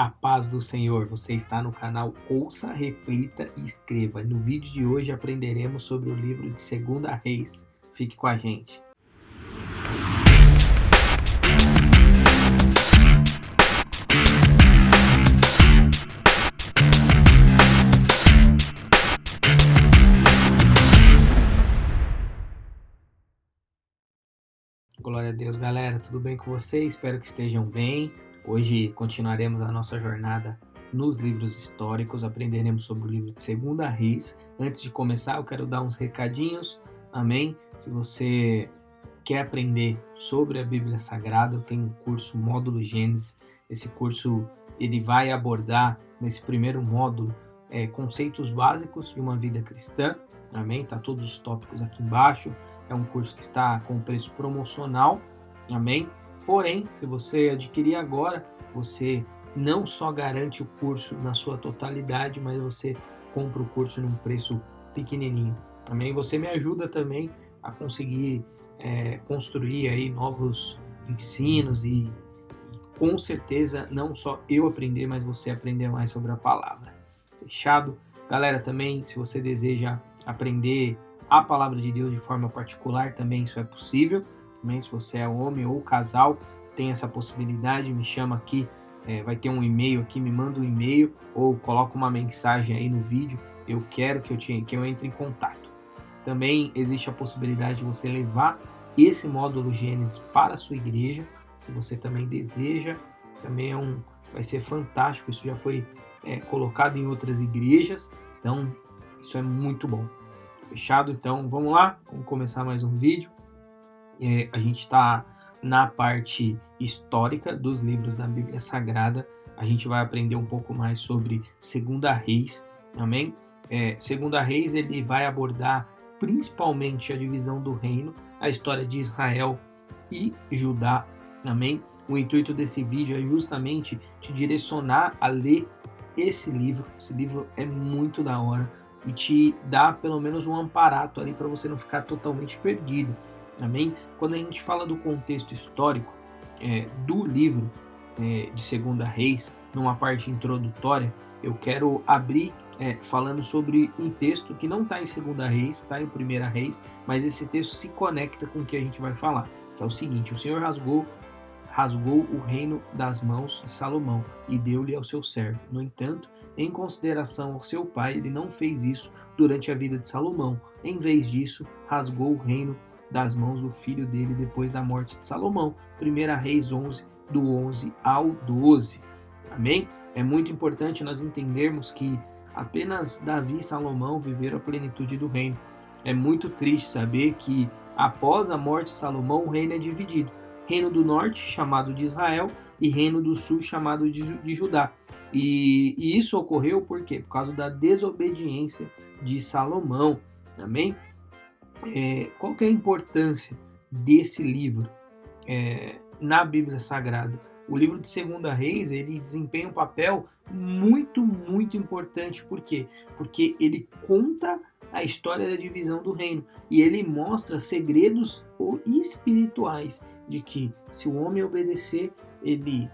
A paz do Senhor, você está no canal Ouça, Reflita e Escreva. No vídeo de hoje aprenderemos sobre o livro de 2 Reis. Fique com a gente. Glória a Deus, galera. Tudo bem com vocês? Espero que estejam bem. Hoje continuaremos a nossa jornada nos livros históricos. Aprenderemos sobre o livro de 2 Reis. Antes de começar, eu quero dar uns recadinhos. Amém? Se você quer aprender sobre a Bíblia Sagrada, eu tenho um curso Módulo Gênesis. Esse curso ele vai abordar, nesse primeiro módulo, conceitos básicos de uma vida cristã. Amém? Tá todos os tópicos aqui embaixo. É um curso que está com preço promocional, amém? Porém, se você adquirir agora, você não só garante o curso na sua totalidade, mas você compra o curso num preço pequenininho, amém? Você me ajuda também a conseguir construir aí novos ensinos e com certeza não só eu aprender, mas você aprender mais sobre a palavra. Fechado? Galera, também, se você deseja aprender a palavra de Deus de forma particular, também isso é possível. Também, se você é homem ou casal, tem essa possibilidade, me chama aqui, vai ter um e-mail aqui, me manda um e-mail ou coloca uma mensagem aí no vídeo, eu quero que eu entre em contato. Também existe a possibilidade de você levar esse módulo Gênesis para a sua igreja, se você também deseja, também vai ser fantástico, isso já foi colocado em outras igrejas, então isso é muito bom. Fechado? Então vamos lá, vamos começar mais um vídeo. A gente está na parte histórica dos livros da Bíblia Sagrada. A gente vai aprender um pouco mais sobre 2 Reis, amém? 2 Reis ele vai abordar principalmente a divisão do reino, a história de Israel e Judá, amém? O intuito desse vídeo é justamente te direcionar a ler esse livro. Esse livro é muito da hora e te dá pelo menos um amparato ali para você não ficar totalmente perdido, amém? Quando a gente fala do contexto histórico do livro de 2 Reis, numa parte introdutória, eu quero abrir falando sobre um texto que não está em 2 Reis, está em 1 Reis, mas esse texto se conecta com o que a gente vai falar, que é o seguinte: o Senhor rasgou o reino das mãos de Salomão e deu-lhe ao seu servo. No entanto, em consideração ao seu pai, ele não fez isso durante a vida de Salomão. Em vez disso, rasgou o reino das mãos do filho dele depois da morte de Salomão. 1 Reis 11, do 11 ao 12. Amém? É muito importante nós entendermos que apenas Davi e Salomão viveram a plenitude do reino. É muito triste saber que após a morte de Salomão, o reino é dividido. Reino do norte, chamado de Israel, e reino do sul, chamado de Judá. E isso ocorreu por quê? Por causa da desobediência de Salomão. Amém? Qual que é a importância desse livro na Bíblia Sagrada? O livro de 2 Reis, ele desempenha um papel muito, muito importante. Por quê? Porque ele conta a história da divisão do reino e ele mostra segredos espirituais de que se o homem obedecer, ele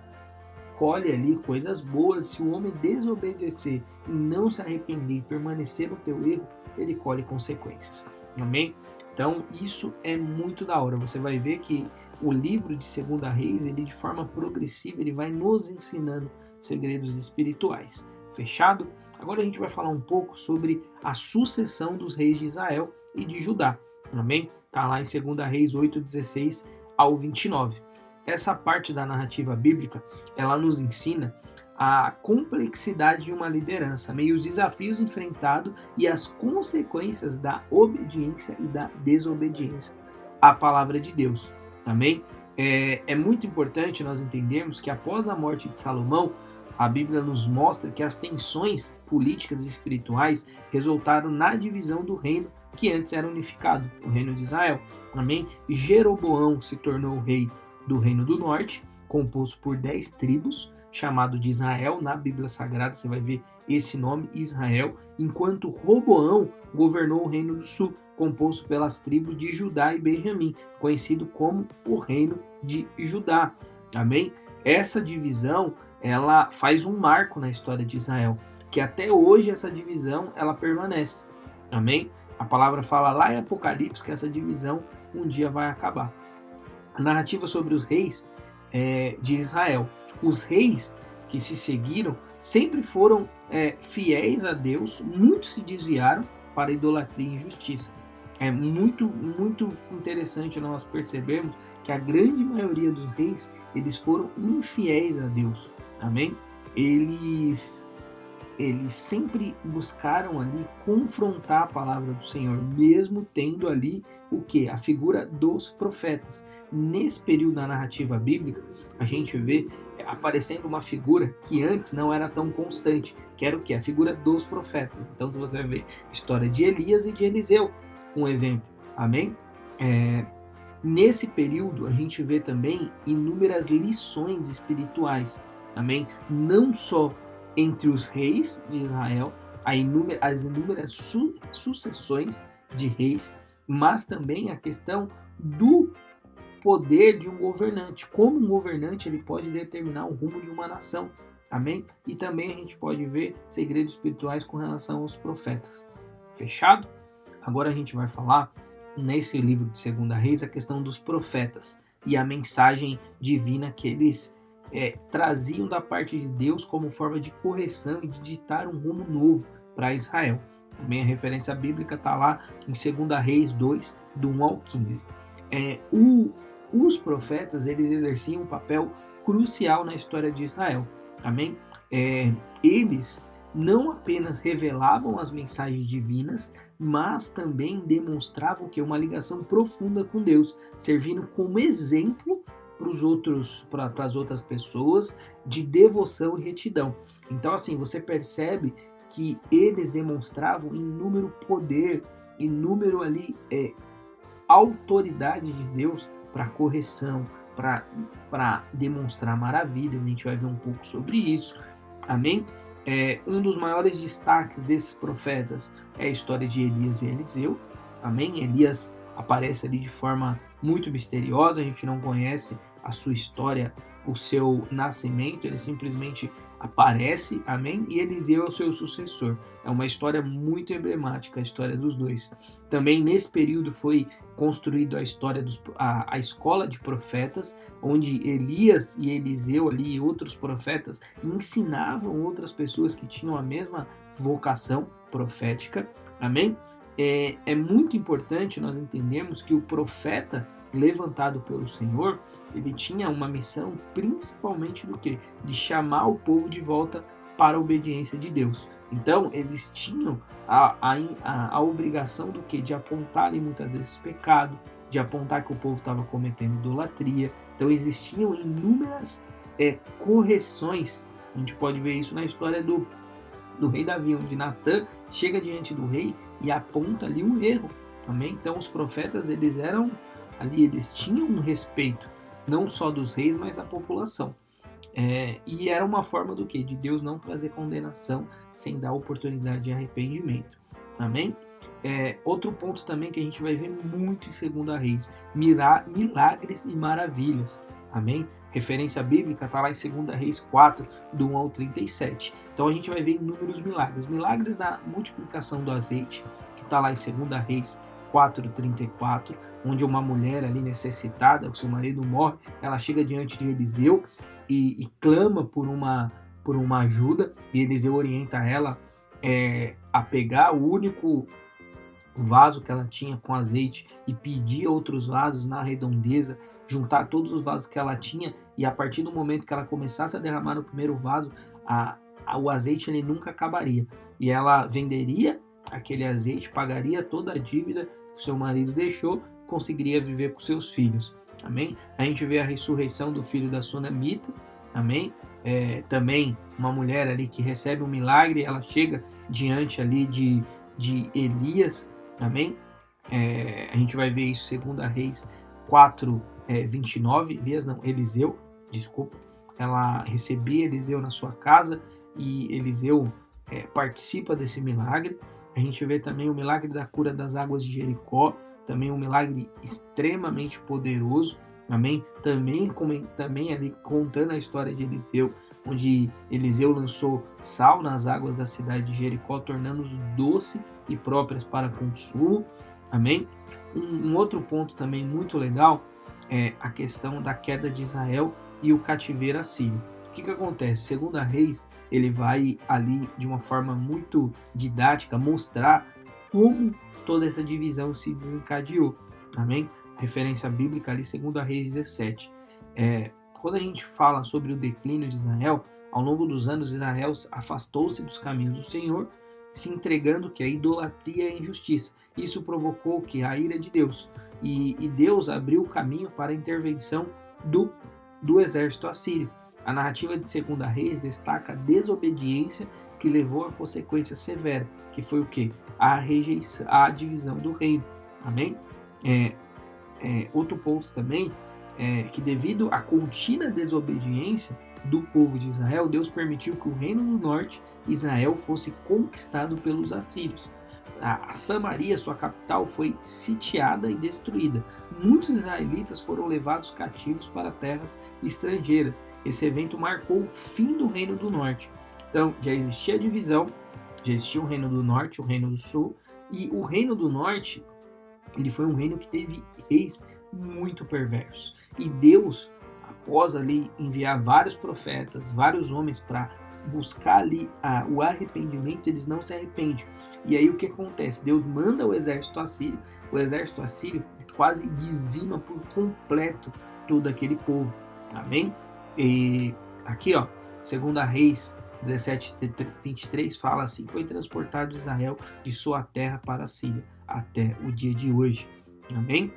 colhe ali coisas boas. Se o homem desobedecer e não se arrepender e permanecer no teu erro, ele colhe consequências. Amém? Então isso é muito da hora. Você vai ver que o livro de 2 Reis, ele de forma progressiva, ele vai nos ensinando segredos espirituais. Fechado? Agora a gente vai falar um pouco sobre a sucessão dos reis de Israel e de Judá. Amém? Está lá em 2 Reis 8, 16 ao 29. Essa parte da narrativa bíblica, ela nos ensina a complexidade de uma liderança, meio os desafios enfrentados e as consequências da obediência e da desobediência à palavra de Deus. Amém? É muito importante nós entendermos que após a morte de Salomão, a Bíblia nos mostra que as tensões políticas e espirituais resultaram na divisão do reino que antes era unificado, o reino de Israel. Amém? Jeroboão se tornou o rei do reino do norte, composto por 10 tribos, chamado de Israel. Na Bíblia Sagrada você vai ver esse nome, Israel, enquanto Roboão governou o reino do sul, composto pelas tribos de Judá e Benjamim, conhecido como o reino de Judá. Amém? essa divisão, ela faz um marco na história de Israel, que até hoje essa divisão, ela permanece. Amém? A palavra fala lá em Apocalipse que essa divisão um dia vai acabar. A narrativa sobre os reis de Israel. Os reis que se seguiram sempre foram fiéis a Deus, muitos se desviaram para idolatria e injustiça. É muito interessante nós percebermos que a grande maioria dos reis, eles foram infiéis a Deus. Amém? Eles sempre buscaram ali confrontar a palavra do Senhor, mesmo tendo ali o que? A figura dos profetas. Nesse período da narrativa bíblica, a gente vê aparecendo uma figura que antes não era tão constante, que era o que? A figura dos profetas. Então, se você vai ver a história de Elias e de Eliseu, um exemplo. Amém? Nesse período, a gente vê também inúmeras lições espirituais. Amém? Não só entre os reis de Israel, as inúmeras sucessões de reis, mas também a questão do poder de um governante. Como um governante ele pode determinar o rumo de uma nação. Amém? E também a gente pode ver segredos espirituais com relação aos profetas. Fechado? Agora a gente vai falar, nesse livro de 2 Reis, a questão dos profetas e a mensagem divina que eles traziam da parte de Deus como forma de correção e de ditar um rumo novo para Israel. Também a referência bíblica está lá em 2 Reis 2, do 1 ao 15. Os profetas, eles exerciam um papel crucial na história de Israel. Amém? Eles não apenas revelavam as mensagens divinas, mas também demonstravam que uma ligação profunda com Deus, servindo como exemplo para as outras pessoas de devoção e retidão. Então, assim, você percebe que eles demonstravam inúmero poder, inúmero ali autoridade de Deus para correção, para demonstrar maravilhas. A gente vai ver um pouco sobre isso. Amém? Um dos maiores destaques desses profetas é a história de Elias e Eliseu. Amém? Elias aparece ali de forma muito misteriosa, a gente não conhece a sua história, o seu nascimento, ele simplesmente aparece, amém? E Eliseu é o seu sucessor. É uma história muito emblemática, a história dos dois. Também nesse período foi construída a história a escola de profetas, onde Elias e Eliseu ali e outros profetas ensinavam outras pessoas que tinham a mesma vocação profética, amém? É muito importante nós entendermos que o profeta levantado pelo Senhor, ele tinha uma missão principalmente do que? De chamar o povo de volta para a obediência de Deus. Então, eles tinham a obrigação do que? De apontar ali muitas vezes pecado, de apontar que o povo estava cometendo idolatria. Então, existiam inúmeras correções. A gente pode ver isso na história do rei Davi, onde Natã chega diante do rei e aponta ali um erro. Amém? Então, os profetas, eles eram ali, eles tinham um respeito, não só dos reis, mas da população. E era uma forma do quê? De Deus não trazer condenação sem dar oportunidade de arrependimento. Amém? Outro ponto também que a gente vai ver muito em 2 Reis, milagres e maravilhas. Amém? Referência bíblica está lá em 2 Reis 4, do 1 ao 37. Então a gente vai ver inúmeros milagres. Milagres da multiplicação do azeite, que está lá em 2 Reis 4:34, onde uma mulher ali necessitada, o seu marido morre, ela chega diante de Eliseu e clama por uma ajuda, e Eliseu orienta ela a pegar o único vaso que ela tinha com azeite e pedir outros vasos na redondeza, juntar todos os vasos que ela tinha, e a partir do momento que ela começasse a derramar no primeiro vaso, o azeite ele nunca acabaria, e ela venderia aquele azeite, pagaria toda a dívida que o seu marido deixou, conseguiria viver com seus filhos. Amém? A gente vê a ressurreição do filho da sunamita. Amém? Também uma mulher ali que recebe um milagre, ela chega diante ali de Elias. Amém? A gente vai ver isso em 2 Reis 4:29. Eliseu, desculpa. Ela recebia Eliseu na sua casa e Eliseu participa desse milagre. A gente vê também o milagre da cura das águas de Jericó, também um milagre extremamente poderoso. Amém? Também ali contando a história de Eliseu, onde Eliseu lançou sal nas águas da cidade de Jericó, tornando-os doce e próprias para consumo. Amém? Um outro ponto também muito legal é a questão da queda de Israel e o cativeiro assírio. O que acontece? Segundo a Reis, ele vai ali de uma forma muito didática mostrar como toda essa divisão se desencadeou. Amém? Referência bíblica ali, segundo a Reis 17. Quando a gente fala sobre o declínio de Israel, ao longo dos anos Israel afastou-se dos caminhos do Senhor, se entregando que a idolatria e a injustiça. Isso provocou que a ira de Deus. E Deus abriu o caminho para a intervenção do exército assírio. A narrativa de Segunda Reis destaca a desobediência que levou a consequência severa, que foi o quê? A divisão do reino. Amém? Outro ponto também é que devido à contínua desobediência do povo de Israel, Deus permitiu que o reino do norte, Israel, fosse conquistado pelos assírios. A Samaria, sua capital, foi sitiada e destruída. Muitos israelitas foram levados cativos para terras estrangeiras. Esse evento marcou o fim do reino do norte. Então, já existia a divisão, já existia o reino do norte, o reino do sul, e o reino do norte, ele foi um reino que teve reis muito perversos. E Deus, após ali enviar vários profetas, vários homens para buscar ali o arrependimento, eles não se arrependem. E aí o que acontece? Deus manda o exército assírio quase dizima por completo todo aquele povo. Amém? E aqui, ó, segundo a Reis 17:23 fala assim: foi transportado Israel de sua terra para a Síria até o dia de hoje. Amém?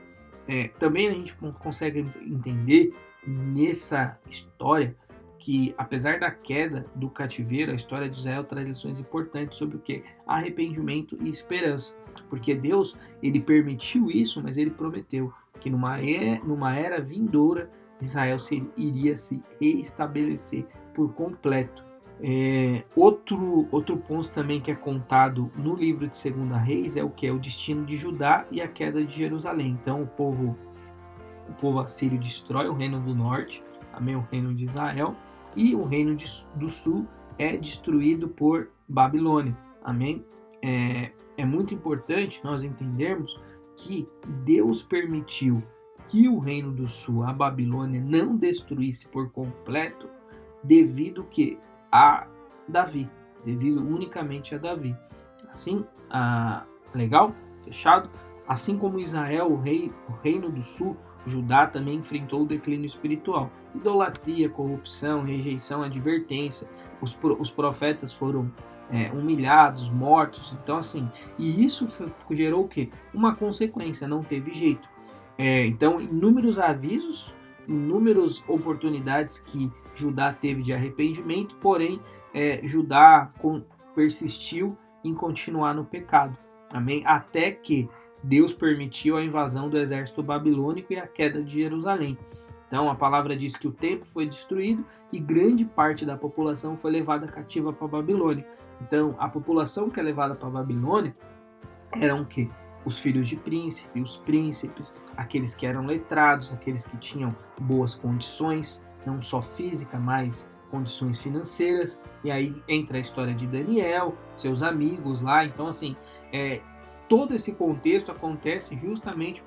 Também a gente consegue entender nessa história que, apesar da queda do cativeiro, a história de Israel traz lições importantes sobre o que? Arrependimento e esperança. Porque Deus, ele permitiu isso, mas ele prometeu que numa era vindoura, Israel iria se reestabelecer por completo. Outro ponto também que é contado no livro de Segunda Reis é o que? É o destino de Judá e a queda de Jerusalém. Então o povo assírio destrói o reino do norte, também o reino de Israel, e o reino do sul é destruído por Babilônia. Amém? É muito importante nós entendermos que Deus permitiu que o reino do sul, a Babilônia, não destruísse por completo, devido que a Davi, devido unicamente a Davi. Assim, legal? Fechado? Assim como Israel, o reino do sul, Judá também enfrentou o declínio espiritual. Idolatria, corrupção, rejeição, advertência. Os profetas foram humilhados, mortos. Então, assim, e isso gerou o quê? Uma consequência, não teve jeito. Então, inúmeros avisos, inúmeras oportunidades que Judá teve de arrependimento, porém, Judá persistiu em continuar no pecado. Amém? Até que Deus permitiu a invasão do exército babilônico e a queda de Jerusalém. Então a palavra diz que o templo foi destruído e grande parte da população foi levada cativa para a Babilônia. Então a população que é levada para a Babilônia eram o quê? Os filhos de príncipe, os príncipes, aqueles que eram letrados, aqueles que tinham boas condições, não só física, mas condições financeiras. E aí entra a história de Daniel, seus amigos lá. Então assim, todo esse contexto acontece justamente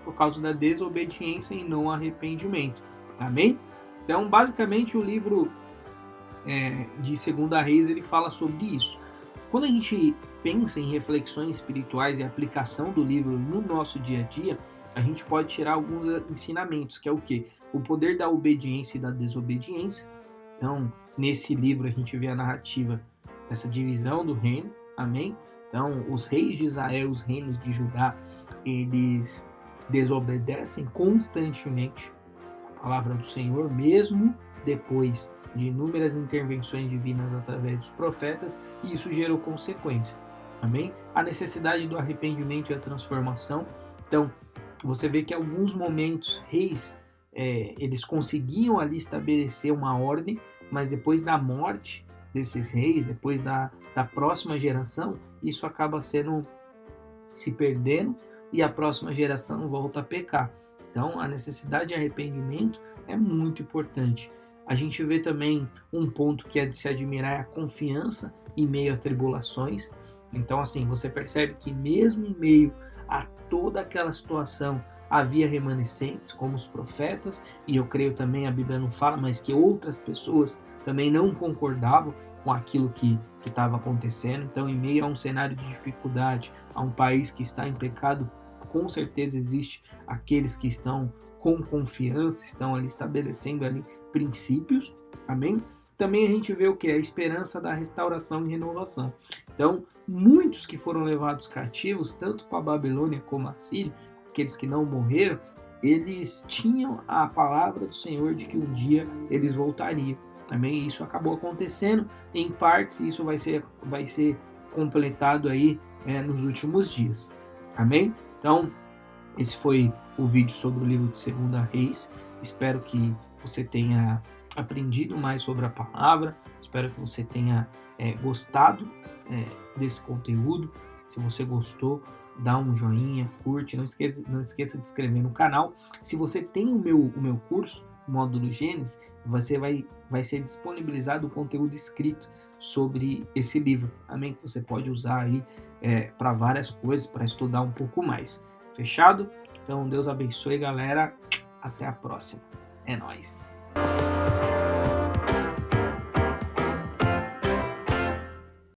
por causa da desobediência e não arrependimento. Amém? Então, basicamente, o livro de Segunda Reis, ele fala sobre isso. Quando a gente pensa em reflexões espirituais e aplicação do livro no nosso dia a dia, a gente pode tirar alguns ensinamentos, que é o quê? O poder da obediência e da desobediência. Então, nesse livro a gente vê a narrativa dessa divisão do reino. Amém? Então, os reis de Israel, os reinos de Judá, eles desobedecem constantemente a palavra do Senhor, mesmo depois de inúmeras intervenções divinas através dos profetas, e isso gerou consequência. Amém? A necessidade do arrependimento e a transformação. Então, você vê que em alguns momentos, reis, eles conseguiam ali estabelecer uma ordem, mas depois da morte desses reis, depois da próxima geração, isso acaba se perdendo e a próxima geração volta a pecar. Então, a necessidade de arrependimento é muito importante. A gente vê também um ponto que é de se admirar, é a confiança em meio a tribulações. Então, assim, você percebe que mesmo em meio a toda aquela situação, havia remanescentes, como os profetas, e eu creio também, a Bíblia não fala, mas que outras pessoas também não concordavam com aquilo que estava acontecendo. Então, em meio a um cenário de dificuldade, a um país que está em pecado, com certeza existe aqueles que estão com confiança, estão ali estabelecendo ali princípios, amém? Também a gente vê o que? A esperança da restauração e renovação. Então, muitos que foram levados cativos, tanto para a Babilônia como a Síria, aqueles que não morreram, eles tinham a palavra do Senhor de que um dia eles voltariam. Amém? Isso acabou acontecendo em partes, e isso vai ser completado aí nos últimos dias. Amém? Então, esse foi o vídeo sobre o livro de 2 Reis. Espero que você tenha aprendido mais sobre a palavra. Espero que você tenha gostado desse conteúdo. Se você gostou, dá um joinha, curte. Não esqueça de se inscrever no canal. Se você tem o meu curso, Módulo Gênesis, vai ser disponibilizado o conteúdo escrito sobre esse livro. Amém? Que você pode usar aí para várias coisas, para estudar um pouco mais. Fechado? Então, Deus abençoe, galera. Até a próxima. É nóis.